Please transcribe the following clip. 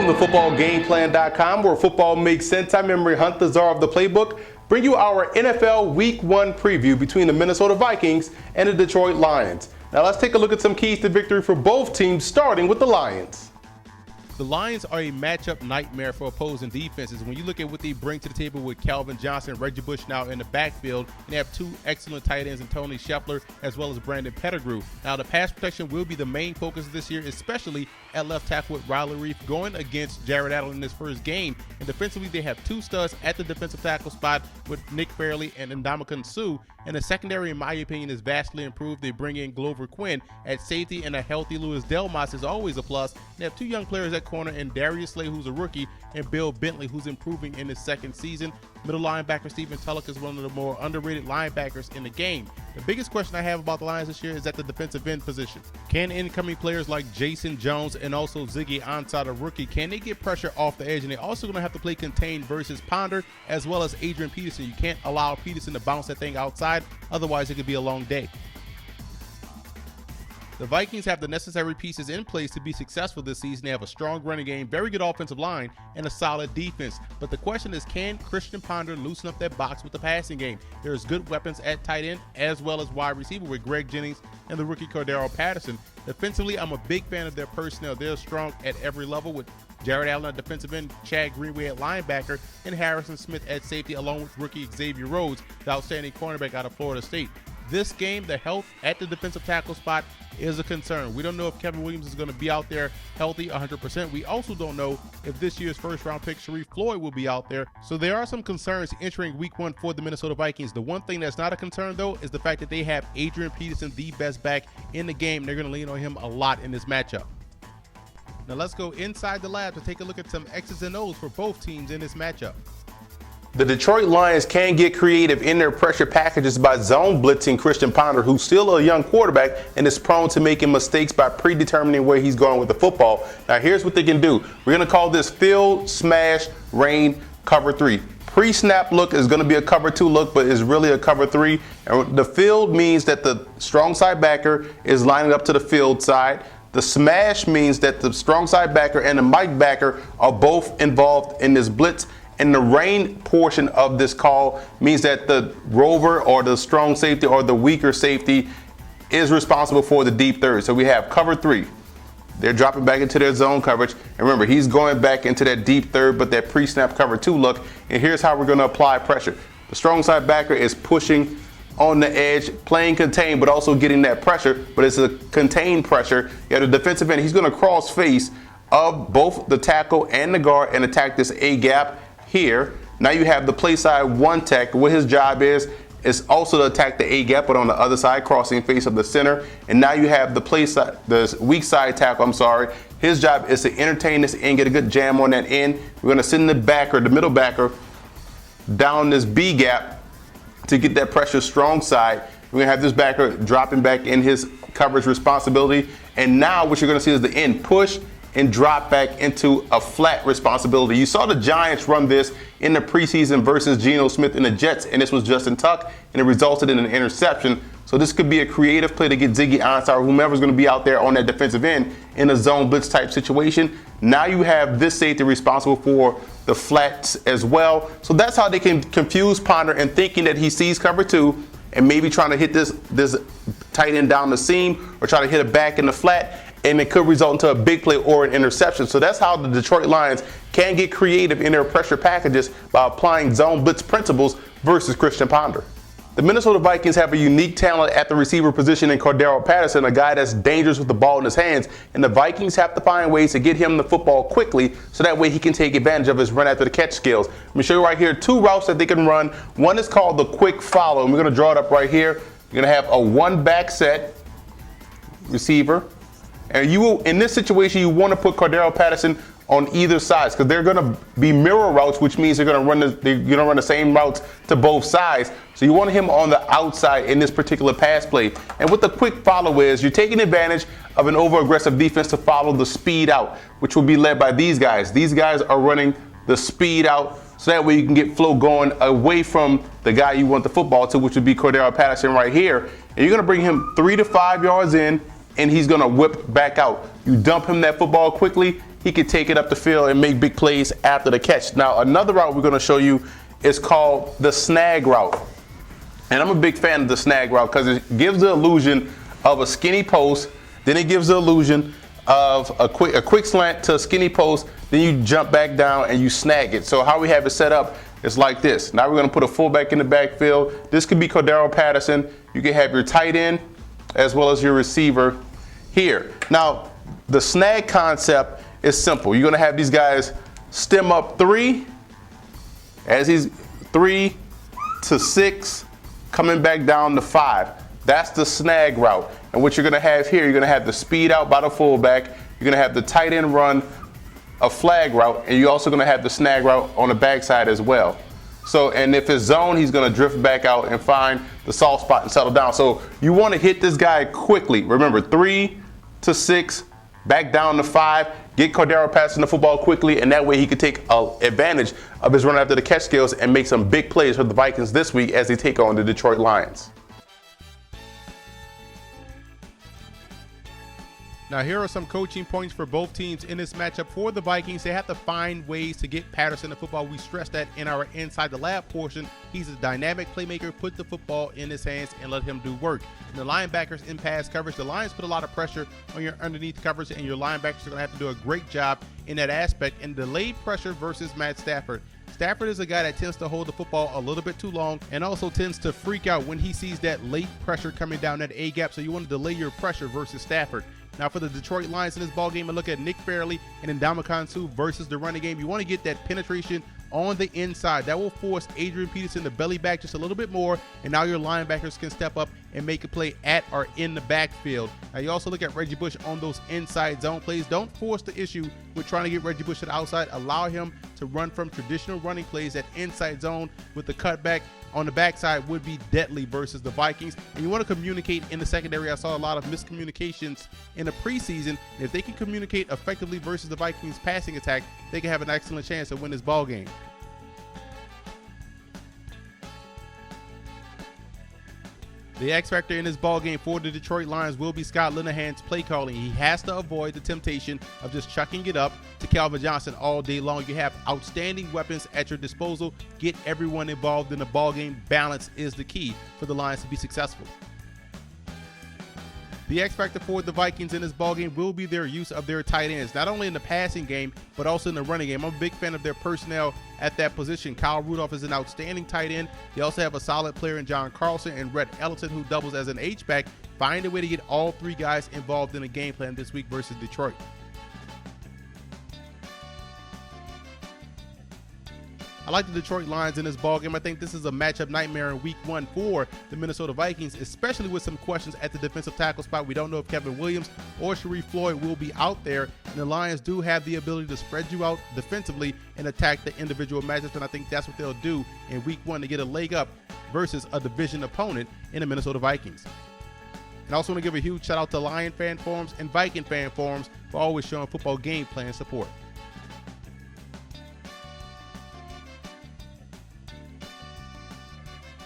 Welcome to footballgameplan.com, where football makes sense. I'm Emery Hunt, the czar of the playbook. Bring you our NFL Week 1 preview between the Minnesota Vikings and the Detroit Lions. Now let's take a look at some keys to victory for both teams, starting with the Lions. The Lions are a matchup nightmare for opposing defenses. When you look at what they bring to the table with Calvin Johnson, Reggie Bush now in the backfield, and they have two excellent tight ends in Tony Scheffler as well as Brandon Pettigrew. Now, the pass protection will be the main focus this year, especially at left tackle with Riley Reef going against Jared Allen in his first game. And defensively, they have two studs at the defensive tackle spot with Nick Fairley and Ndamukong Suh. And the secondary, in my opinion, is vastly improved. They bring in Glover Quinn at safety, and a healthy Louis Delmas is always a plus. They have two young players at corner, and Darius Slay, who's a rookie, and Bill Bentley, who's improving in his second season. Middle linebacker Stephen Tulloch is one of the more underrated linebackers in the game. The biggest question I have about the Lions this year is at the defensive end position. Can incoming players like Jason Jones and also Ziggy Ansah, a rookie, can they get pressure off the edge? And they're also going to have to play contained versus Ponder as well as Adrian Peterson. You can't allow Peterson to bounce that thing outside, otherwise it could be a long day. The Vikings have the necessary pieces in place to be successful this season. They have a strong running game, very good offensive line, and a solid defense. But the question is, can Christian Ponder loosen up that box with the passing game? There's good weapons at tight end as well as wide receiver with Greg Jennings and the rookie Cordero Patterson. Defensively, I'm a big fan of their personnel. They're strong at every level with Jared Allen at defensive end, Chad Greenway at linebacker, and Harrison Smith at safety, along with rookie Xavier Rhodes, the outstanding cornerback out of Florida State. This game, the health at the defensive tackle spot is a concern. We don't know if Kevin Williams is going to be out there healthy 100%. We also don't know if this year's first-round pick Sharif Floyd will be out there. So there are some concerns entering Week 1 for the Minnesota Vikings. The one thing that's not a concern, though, is the fact that they have Adrian Peterson, the best back in the game. They're going to lean on him a lot in this matchup. Now let's go inside the lab to take a look at some X's and O's for both teams in this matchup. The Detroit Lions can get creative in their pressure packages by zone blitzing Christian Ponder, who's still a young quarterback and is prone to making mistakes by predetermining where he's going with the football. Now here's what they can do. We're going to call this field, smash, rain, cover 3. Pre-snap look is going to be a cover 2 look, but is really a cover 3. And the field means that the strong side backer is lining up to the field side. The smash means that the strong side backer and the Mike backer are both involved in this blitz. And the rain portion of this call means that the rover or the strong safety or the weaker safety is responsible for the deep third. So we have cover 3. They're dropping back into their zone coverage. And remember, he's going back into that deep third, but that pre-snap cover 2 look. And here's how we're going to apply pressure. The strong side backer is pushing on the edge, playing contained, but also getting that pressure. But it's a contained pressure. You have the defensive end. He's going to cross face of both the tackle and the guard and attack this A gap here. Now you have the play side 1 tech. What his job is also to attack the A gap, but on the other side, crossing face of the center. And now you have the play side, the weak side tackle, His job is to entertain this and get a good jam on that end. We're going to send the backer, the middle backer, down this B gap to get that pressure strong side. We're going to have this backer dropping back in his coverage responsibility. And now what you're going to see is the end push and drop back into a flat responsibility. You saw the Giants run this in the preseason versus Geno Smith and the Jets, and this was Justin Tuck, and it resulted in an interception. So this could be a creative play to get Ziggy Ansah or whomever's going to be out there on that defensive end in a zone blitz type situation. Now you have this safety responsible for the flats as well. So that's how they can confuse Ponder and thinking that he sees cover 2 and maybe trying to hit this tight end down the seam or try to hit it back in the flat. And it could result into a big play or an interception. So that's how the Detroit Lions can get creative in their pressure packages by applying zone blitz principles versus Christian Ponder. The Minnesota Vikings have a unique talent at the receiver position in Cordero Patterson, a guy that's dangerous with the ball in his hands. And the Vikings have to find ways to get him the football quickly so that way he can take advantage of his run after the catch skills. Let me show you right here 2 routes that they can run. One is called the quick follow. And we're going to draw it up right here. You're going to have a 1 back set receiver. And you will, in this situation, you want to put Cordero Patterson on either side because they're going to be mirror routes, which means they're going to run the same routes to both sides. So you want him on the outside in this particular pass play. And what the quick follow is, you're taking advantage of an over-aggressive defense to follow the speed out, which will be led by these guys. These guys are running the speed out so that way you can get flow going away from the guy you want the football to, which would be Cordero Patterson right here. And you're going to bring him 3 to 5 yards in, and he's going to whip back out. You dump him that football quickly, he can take it up the field and make big plays after the catch. Now, another route we're going to show you is called the snag route. And I'm a big fan of the snag route because it gives the illusion of a skinny post, then it gives the illusion of a quick slant to a skinny post, then you jump back down and you snag it. So how we have it set up is like this. Now we're going to put a fullback in the backfield. This could be Cordero Patterson. You can have your tight end as well as your receiver here. Now, the snag concept is simple. You're going to have these guys stem up 3 as he's 3 to 6, coming back down to 5. That's the snag route. And what you're going to have here, you're going to have the speed out by the fullback. You're going to have the tight end run a flag route, and you're also going to have the snag route on the backside as well. So, and if it's zone, he's going to drift back out and find the soft spot and settle down. So you want to hit this guy quickly. Remember, 3 to 6, back down to 5. Get Cordero Patterson the football quickly, and that way he could take advantage of his run after the catch skills and make some big plays for the Vikings this week as they take on the Detroit Lions. Now, here are some coaching points for both teams in this matchup. For the Vikings, they have to find ways to get Patterson the football. We stressed that in our Inside the Lab portion. He's a dynamic playmaker. Put the football in his hands and let him do work. And the linebackers in pass coverage, the Lions put a lot of pressure on your underneath coverage, and your linebackers are going to have to do a great job in that aspect. And delayed pressure versus Matt Stafford. Stafford is a guy that tends to hold the football a little bit too long and also tends to freak out when he sees that late pressure coming down that A-gap. So you want to delay your pressure versus Stafford. Now, for the Detroit Lions in this ballgame, I look at Nick Fairley and Ndamukong Suh versus the running game. You want to get that penetration on the inside. That will force Adrian Peterson to belly back just a little bit more, and now your linebackers can step up and make a play at or in the backfield. Now, you also look at Reggie Bush on those inside zone plays. Don't force the issue with trying to get Reggie Bush to the outside. Allow him to run from traditional running plays at inside zone with the cutback on the backside would be deadly versus the Vikings. And you want to communicate in the secondary. I saw a lot of miscommunications in the preseason. If they can communicate effectively versus the Vikings passing attack, they can have an excellent chance to win this ball game. The X factor in this ball game for the Detroit Lions will be Scott Linehan's play calling. He has to avoid the temptation of just chucking it up to Calvin Johnson all day long. You have outstanding weapons at your disposal. Get everyone involved in the ball game. Balance is the key for the Lions to be successful. The X factor for the Vikings in this ballgame will be their use of their tight ends, not only in the passing game, but also in the running game. I'm a big fan of their personnel at that position. Kyle Rudolph is an outstanding tight end. They also have a solid player in John Carlson and Rhett Ellington, who doubles as an H-back. Find a way to get all 3 guys involved in a game plan this week versus Detroit. I like the Detroit Lions in this ballgame. I think this is a matchup nightmare in week 1 for the Minnesota Vikings, especially with some questions at the defensive tackle spot. We don't know if Kevin Williams or Sharif Floyd will be out there. And the Lions do have the ability to spread you out defensively and attack the individual matchups. And I think that's what they'll do in week 1 to get a leg up versus a division opponent in the Minnesota Vikings. And I also want to give a huge shout out to Lion fan forums and Viking fan forums for always showing football game plan support.